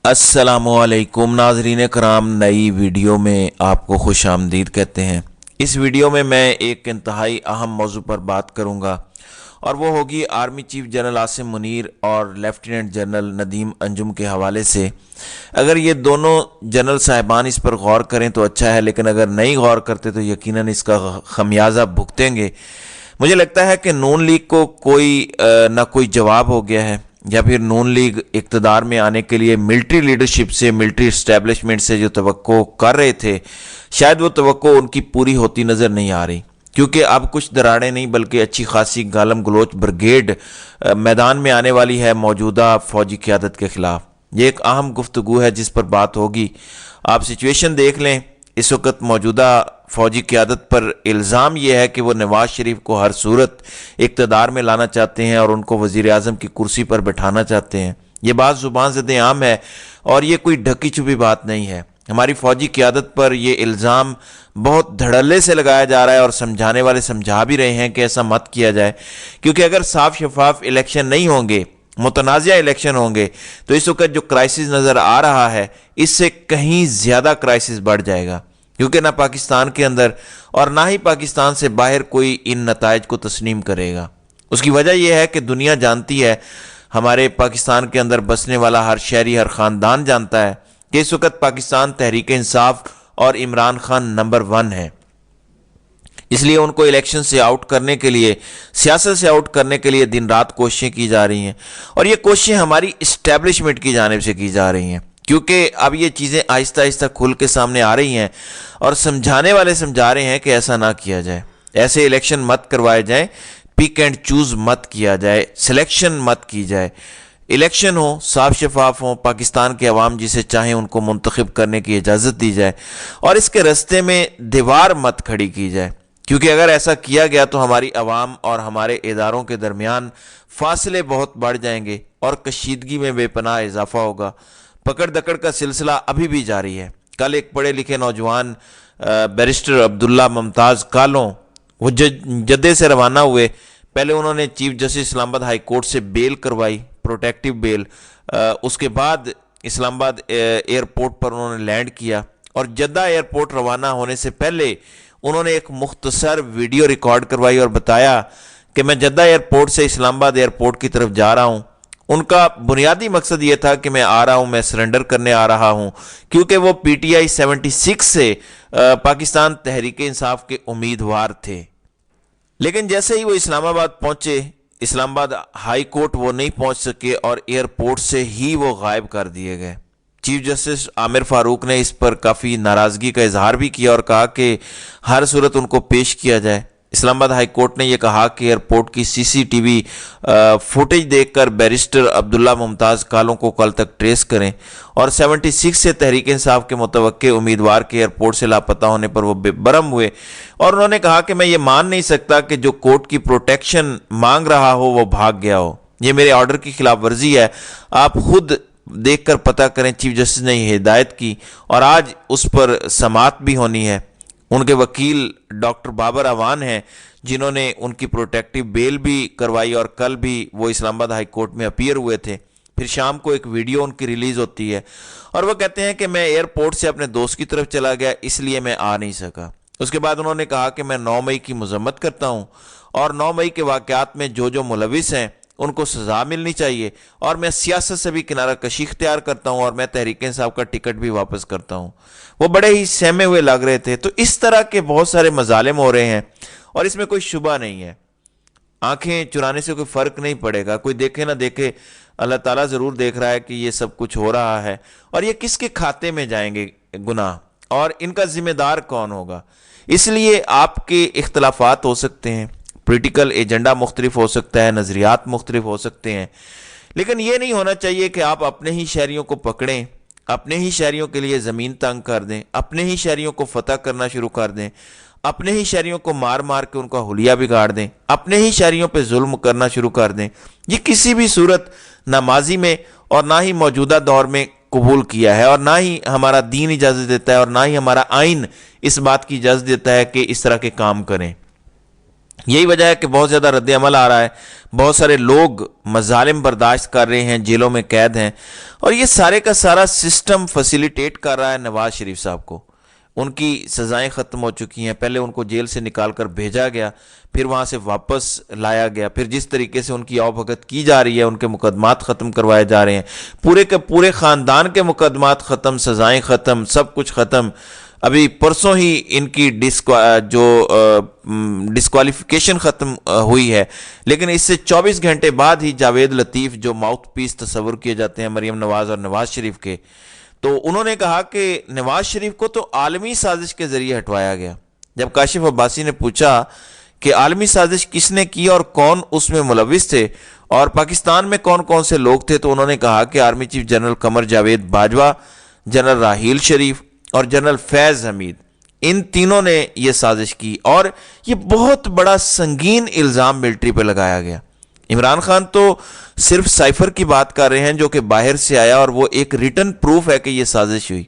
अस्सलामु अलैकुम नाज़रीन कराम, नई वीडियो में आपको खुश आमदीद कहते हैं। इस वीडियो में मैं एक इंतहाई अहम मौजू पर बात करूंगा और वो होगी army chief general Asim Munir और लेफ्टिनेंट जनरल नदीम अंजुम के हवाले से। अगर ये दोनों जनरल साहिबान इस पर गौर करें तो अच्छा है, लेकिन अगर नहीं गौर करते तो यकीनन इसका खमियाजा भुगतेंगे। मुझे लगता है कि नून लीग को ना कोई जवाब हो गया है, या फिर नून लीग इक़्तिदार में आने के लिए मिलिट्री लीडरशिप से, मिलिट्री इस्टेब्लिशमेंट से जो तवक्को कर रहे थे, शायद वो तवक्को उनकी पूरी होती नज़र नहीं आ रही। क्योंकि अब कुछ दरारें नहीं बल्कि अच्छी खासी गालम गलोच ब्रिगेड मैदान में आने वाली है मौजूदा फ़ौजी क़यादत के ख़िलाफ़। ये एक अहम गुफ्तगू है जिस पर बात होगी। आप सिचुएशन देख लें, इस वक्त मौजूदा फ़ौजी क़यादत पर इल्ज़ाम यह है कि वो नवाज़ शरीफ को हर सूरत इक़्तिदार में लाना चाहते हैं और उनको वज़ीर आज़म की कुर्सी पर बैठाना चाहते हैं। ये बात ज़ुबान ज़द आम है और ये कोई ढकी छुपी बात नहीं है। हमारी फ़ौजी क़यादत पर यह इल्ज़ाम बहुत धड़ल्ले से लगाया जा रहा है और समझाने वाले समझा भी रहे हैं कि ऐसा मत किया जाए, क्योंकि अगर साफ शफाफ इलेक्शन नहीं होंगे, मुतनाज़ा इलेक्शन होंगे, तो इस वक्त जो क्राइसिस नज़र आ रहा है इससे कहीं ज़्यादा क्राइसिस बढ़ जाएगा। क्योंकि ना पाकिस्तान के अंदर और ना ही पाकिस्तान से बाहर कोई इन नताइज को तस्लीम करेगा। उसकी वजह यह है कि दुनिया जानती है, हमारे पाकिस्तान के अंदर बसने वाला हर शहरी, हर ख़ानदान जानता है कि इस वक्त पाकिस्तान तहरीक इंसाफ और इमरान खान नंबर 1 है। इसलिए उनको इलेक्शन से आउट करने के लिए, सियासत से आउट करने के लिए दिन रात कोशिशें की जा रही हैं, और ये कोशिशें हमारी इस्टेब्लिशमेंट की जानिब से की जा रही हैं। क्योंकि अब ये चीज़ें आहिस्ता आहिस्ता खुल के सामने आ रही हैं और समझाने वाले समझा रहे हैं कि ऐसा ना किया जाए, ऐसे इलेक्शन मत करवाए जाएं, पिक एंड चूज़ मत किया जाए, सिलेक्शन मत की जाए। इलेक्शन हो, साफ शफाफ हो, पाकिस्तान के अवाम जिसे चाहें उनको मुंतखब करने की इजाज़त दी जाए और इसके रस्ते में दीवार मत खड़ी की जाए। क्योंकि अगर ऐसा किया गया तो हमारी अवाम और हमारे इदारों के दरमियान फासले बहुत बढ़ जाएंगे और कशीदगी में बेपनाह इजाफा होगा। पकड़ दकड़ का सिलसिला अभी भी जारी है। कल एक पढ़े लिखे नौजवान बैरिस्टर अब्दुल्ला मुमताज़ कालों वो जद्दे से रवाना हुए। पहले उन्होंने chief justice Islamabad high court से बेल करवाई, प्रोटेक्टिव बेल। उसके बाद इस्लामाबाद एयरपोर्ट पर उन्होंने लैंड किया और जद्दा एयरपोर्ट रवाना होने से पहले उन्होंने एक मुख्तसर वीडियो रिकॉर्ड करवाई और बताया कि मैं जद्दा एयरपोर्ट से इस्लामाबाद एयरपोर्ट की तरफ जा रहा हूँ। उनका बुनियादी मकसद ये था कि मैं आ रहा हूँ, मैं सरेंडर करने आ रहा हूँ, क्योंकि वो PTI 76 से पाकिस्तान तहरीक इंसाफ के उम्मीदवार थे। लेकिन जैसे ही वो इस्लामाबाद पहुँचे, इस्लामाबाद हाई कोर्ट वो नहीं पहुँच सके और एयरपोर्ट से ही वो गायब कर दिए गए। चीफ जस्टिस आमिर फारूक ने इस पर काफ़ी नाराज़गी का इजहार भी किया और कहा कि हर सूरत उनको पेश किया जाए। इस्लामाबाद हाई कोर्ट ने यह कहा कि एयरपोर्ट की CCTV फुटेज देखकर बैरिस्टर अब्दुल्ला मुमताज़ कालों को कल तक ट्रेस करें और 76 से तहरीक इंसाफ के मुतवक्के उम्मीदवार के एयरपोर्ट से लापता होने पर वो बेबरम हुए। और उन्होंने कहा कि मैं ये मान नहीं सकता कि जो कोर्ट की प्रोटेक्शन मांग रहा हो वो भाग गया हो। ये मेरे ऑर्डर की खिलाफ वर्जी है, आप खुद देखकर पता करें। चीफ जस्टिस ने यह हिदायत की और आज उस पर समाअत भी होनी है। उनके वकील डॉक्टर बाबर अवान हैं जिन्होंने उनकी प्रोटेक्टिव बेल भी करवाई और कल भी वो इस्लामाबाद हाई कोर्ट में अपीयर हुए थे। फिर शाम को एक वीडियो उनकी रिलीज़ होती है और वो कहते हैं कि मैं एयरपोर्ट से अपने दोस्त की तरफ चला गया, इसलिए मैं आ नहीं सका। उसके बाद उन्होंने कहा कि मैं 9 मई की मजम्मत करता हूँ और 9 मई के वाक़यात में जो मुलविस हैं उनको सज़ा मिलनी चाहिए, और मैं सियासत से भी किनारा कशी इख्तियार करता हूँ और मैं तहरीक इंसाफ का टिकट भी वापस करता हूँ। वो बड़े ही सहमे हुए लग रहे थे। तो इस तरह के बहुत सारे मजालिम हो रहे हैं और इसमें कोई शुबा नहीं है। आंखें चुराने से कोई फ़र्क नहीं पड़ेगा, कोई देखे ना देखे, अल्लाह ताला ज़रूर देख रहा है कि ये सब कुछ हो रहा है और ये किसके खाते में जाएंगे गुनाह और इनका ज़िम्मेदार कौन होगा। इसलिए आपके इख्तलाफात हो सकते हैं, पॉलिटिकल एजेंडा मुख्तलिफ हो सकता है, नज़रियात मुख्तलिफ हो सकते हैं, लेकिन ये नहीं होना चाहिए कि आप अपने ही शहरियों को पकड़ें, अपने ही शहरियों के लिए ज़मीन तंग कर दें, अपने ही शहरियों को फतह करना शुरू कर दें, अपने ही शहरियों को मार मार के उनका हुलिया बिगाड़ दें, अपने ही शहरियों पे जुल्म करना शुरू कर दें। ये किसी भी सूरत ना माजी में और ना ही मौजूदा दौर में कबूल किया है और ना ही हमारा दीन इजाज़त देता है और ना ही हमारा आइन इस बात की इजाज़त देता है कि इस तरह के काम करें। یہی وجہ ہے کہ بہت زیادہ رد عمل آ رہا ہے، بہت سارے لوگ مظالم برداشت کر رہے ہیں، جیلوں میں قید ہیں، اور یہ سارے کا سارا سسٹم فیسیلیٹیٹ کر رہا ہے نواز شریف صاحب کو۔ ان کی سزائیں ختم ہو چکی ہیں، پہلے ان کو جیل سے نکال کر بھیجا گیا، پھر وہاں سے واپس لایا گیا، پھر جس طریقے سے ان کی آؤ بھگت کی جا رہی ہے، ان کے مقدمات ختم کروائے جا رہے ہیں، پورے کے پورے خاندان کے مقدمات ختم، سزائیں ختم، سب کچھ ختم۔ ابھی پرسوں ہی ان کی ڈسکوالیفیکیشن ختم ہوئی ہے، لیکن اس سے 24 گھنٹے بعد ہی جاوید لطیف، جو ماؤتھ پیس تصور کیے جاتے ہیں مریم نواز اور نواز شریف کے، تو انہوں نے کہا کہ نواز شریف کو تو عالمی سازش کے ذریعے ہٹوایا گیا۔ جب کاشف عباسی نے پوچھا کہ عالمی سازش کس نے کی اور کون اس میں ملوث تھے اور پاکستان میں کون کون سے لوگ تھے، تو انہوں نے کہا کہ army chief general Qamar Javed Bajwa, general Raheel Sharif اور جنرل فیض حمید، ان تینوں نے یہ سازش کی، اور یہ بہت بڑا سنگین الزام ملٹری پہ لگایا گیا۔ عمران خان تو صرف سائفر کی بات کر رہے ہیں جو کہ باہر سے آیا، اور وہ ایک ریٹن پروف ہے کہ یہ سازش ہوئی،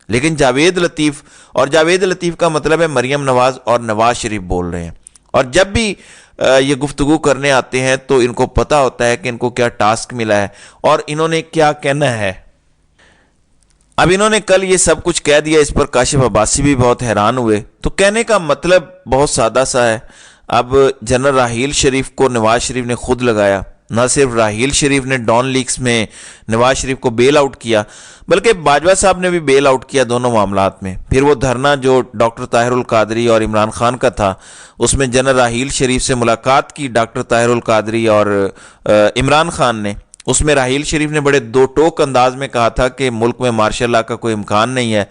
لیکن جاوید لطیف، اور جاوید لطیف کا مطلب ہے مریم نواز اور نواز شریف بول رہے ہیں، اور جب بھی یہ گفتگو کرنے آتے ہیں تو ان کو پتا ہوتا ہے کہ ان کو کیا ٹاسک ملا ہے اور انہوں نے کیا کہنا ہے۔ اب انہوں نے کل یہ سب کچھ کہہ دیا، اس پر کاشف عباسی بھی بہت حیران ہوئے۔ تو کہنے کا مطلب بہت سادہ سا ہے۔ اب جنرل راحیل شریف کو نواز شریف نے خود لگایا، نہ صرف راحیل شریف نے ڈان لیکس میں نواز شریف کو بیل آؤٹ کیا، بلکہ باجوہ صاحب نے بھی بیل آؤٹ کیا دونوں معاملات میں۔ پھر وہ دھرنا جو ڈاکٹر طاہر القادری اور عمران خان کا تھا، اس میں جنرل راحیل شریف سے ملاقات کی ڈاکٹر طاہر القادری اور عمران خان نے۔ اس میں راحیل شریف نے بڑے دو ٹوک انداز میں کہا تھا کہ ملک میں مارشل لاء کا کوئی امکان نہیں ہے،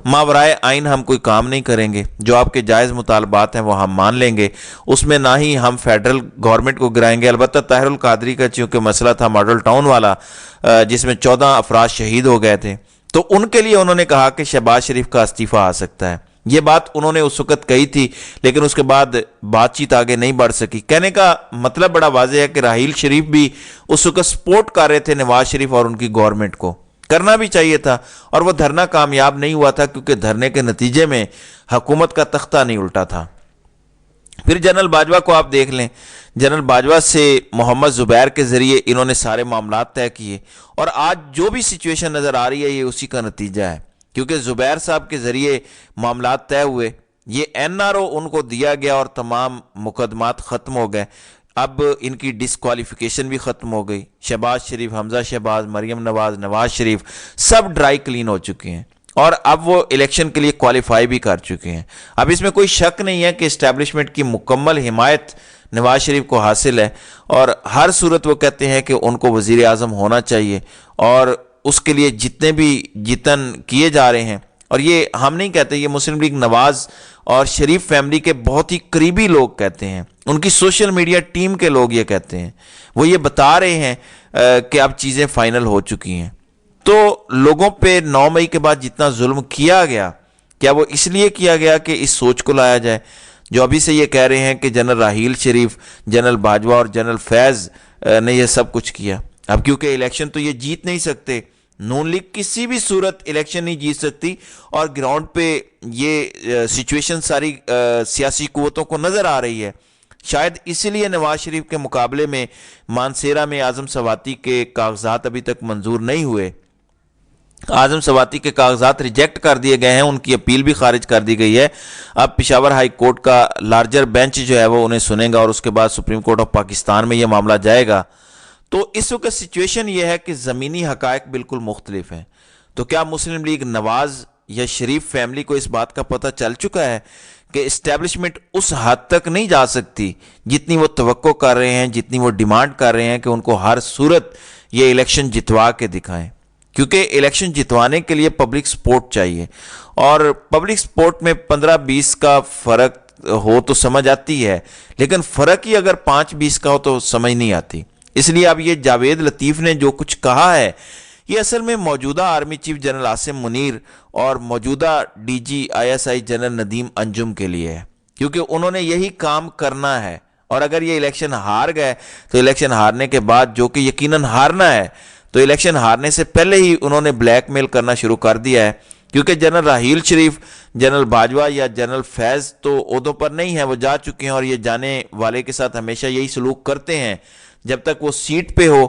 ماورائے آئین ہم کوئی کام نہیں کریں گے، جو آپ کے جائز مطالبات ہیں وہ ہم مان لیں گے، اس میں نہ ہی ہم فیڈرل گورنمنٹ کو گرائیں گے۔ البتہ طاہر القادری کا چونکہ مسئلہ تھا ماڈل ٹاؤن والا، جس میں 14 افراد شہید ہو گئے تھے، تو ان کے لیے انہوں نے کہا کہ شہباز شریف کا استعفیٰ آ سکتا ہے۔ یہ بات انہوں نے اس وقت کہی تھی، لیکن اس کے بعد بات چیت آگے نہیں بڑھ سکی۔ کہنے کا مطلب بڑا واضح ہے کہ راحیل شریف بھی اس وقت سپورٹ کر رہے تھے نواز شریف اور ان کی گورنمنٹ کو، کرنا بھی چاہیے تھا، اور وہ دھرنا کامیاب نہیں ہوا تھا کیونکہ دھرنے کے نتیجے میں حکومت کا تختہ نہیں الٹا تھا۔ پھر جنرل باجوہ کو آپ دیکھ لیں، جنرل باجوہ سے محمد زبیر کے ذریعے انہوں نے سارے معاملات طے کیے، اور آج جو بھی سچویشن نظر آ رہی ہے یہ اسی کا نتیجہ ہے، کیونکہ زبیر صاحب کے ذریعے معاملات طے ہوئے، یہ NRO ان کو دیا گیا اور تمام مقدمات ختم ہو گئے۔ اب ان کی ڈسکوالیفیکیشن بھی ختم ہو گئی، شہباز شریف، حمزہ شہباز، مریم نواز، نواز شریف سب ڈرائی کلین ہو چکے ہیں، اور اب وہ الیکشن کے لیے کوالیفائی بھی کر چکے ہیں۔ اب اس میں کوئی شک نہیں ہے کہ اسٹیبلشمنٹ کی مکمل حمایت نواز شریف کو حاصل ہے، اور ہر صورت وہ کہتے ہیں کہ ان کو وزیر اعظم ہونا چاہیے، اور اس کے لیے جتنے بھی جتن کیے جا رہے ہیں، اور یہ ہم نہیں کہتے، یہ مسلم لیگ نواز اور شریف فیملی کے بہت ہی قریبی لوگ کہتے ہیں، ان کی سوشل میڈیا ٹیم کے لوگ یہ کہتے ہیں، وہ یہ بتا رہے ہیں کہ اب چیزیں فائنل ہو چکی ہیں۔ تو لوگوں پہ 9 مئی کے بعد جتنا ظلم کیا گیا، کیا وہ اس لیے کیا گیا کہ اس سوچ کو لایا جائے؟ جو ابھی سے یہ کہہ رہے ہیں کہ جنرل راحیل شریف، جنرل باجوہ اور جنرل فیض نے یہ سب کچھ کیا۔ اب کیونکہ الیکشن تو یہ جیت نہیں سکتے، نون لیگ کسی بھی صورت الیکشن نہیں جیت سکتی، اور گراؤنڈ پہ یہ سچویشن ساری سیاسی قوتوں کو نظر آ رہی ہے۔ شاید اسی لیے نواز شریف کے مقابلے میں مانسیرا میں اعظم سواتی کے کاغذات ابھی تک منظور نہیں ہوئے۔ اعظم سواتی کے کاغذات ریجیکٹ کر دیے گئے ہیں، ان کی اپیل بھی خارج کر دی گئی ہے۔ اب پشاور ہائی کورٹ کا لارجر بینچ جو ہے وہ انہیں سنے گا، اور اس کے بعد سپریم کورٹ آف پاکستان میں یہ معاملہ جائے گا۔ تو اس وقت سچویشن یہ ہے کہ زمینی حقائق بالکل مختلف ہیں۔ تو کیا مسلم لیگ نواز یا شریف فیملی کو اس بات کا پتہ چل چکا ہے کہ اسٹیبلشمنٹ اس حد تک نہیں جا سکتی جتنی وہ توقع کر رہے ہیں، جتنی وہ ڈیمانڈ کر رہے ہیں کہ ان کو ہر صورت یہ الیکشن جتوا کے دکھائیں؟ کیونکہ الیکشن جتوانے کے لیے پبلک سپورٹ چاہیے، اور پبلک سپورٹ میں 15-20 کا فرق ہو تو سمجھ آتی ہے، لیکن فرق ہی اگر 5-20 کا ہو تو سمجھ نہیں آتی۔ اس لیے اب یہ جاوید لطیف نے جو کچھ کہا ہے، یہ اصل میں موجودہ army chief general Asim Munir اور موجودہ DG ISI جنرل ندیم انجم کے لیے ہے، کیونکہ انہوں نے یہی کام کرنا ہے، اور اگر یہ الیکشن ہار گئے تو الیکشن ہارنے کے بعد، جو کہ یقیناً ہارنا ہے، تو الیکشن ہارنے سے پہلے ہی انہوں نے بلیک میل کرنا شروع کر دیا ہے क्योंकि जनरल राहील शरीफ, जनरल बाजवा या जनरल फैज़ तो ओहदों पर नहीं है, वो जा चुके हैं और ये जाने वाले के साथ हमेशा यही सलूक करते हैं। जब तक वो सीट पे हो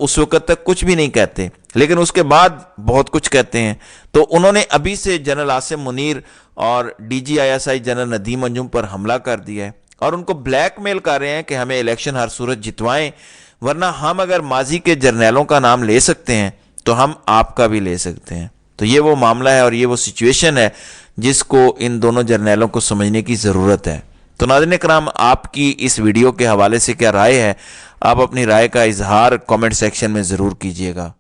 उस वक्त तक कुछ भी नहीं कहते, लेकिन उसके बाद बहुत कुछ कहते हैं। तो उन्होंने अभी से जनरल आसिम मुनीर और DGISI जनरल नदीम अंजुम पर हमला कर दिया है और उनको ब्लैकमेल कर रहे हैं कि हमें इलेक्शन हर सूरत जितवाएं, वरना हम अगर माजी के जर्नैलों का नाम ले सकते हैं तो हम आपका भी ले सकते हैं। तो ये वो मामला है और ये वो सिचुएशन है जिसको इन दोनों जर्नैलों को समझने की ज़रूरत है। तो नाज़रीन कराम, आपकी इस वीडियो के हवाले से क्या राय है? आप अपनी राय का इजहार कमेंट सेक्शन में ज़रूर कीजिएगा।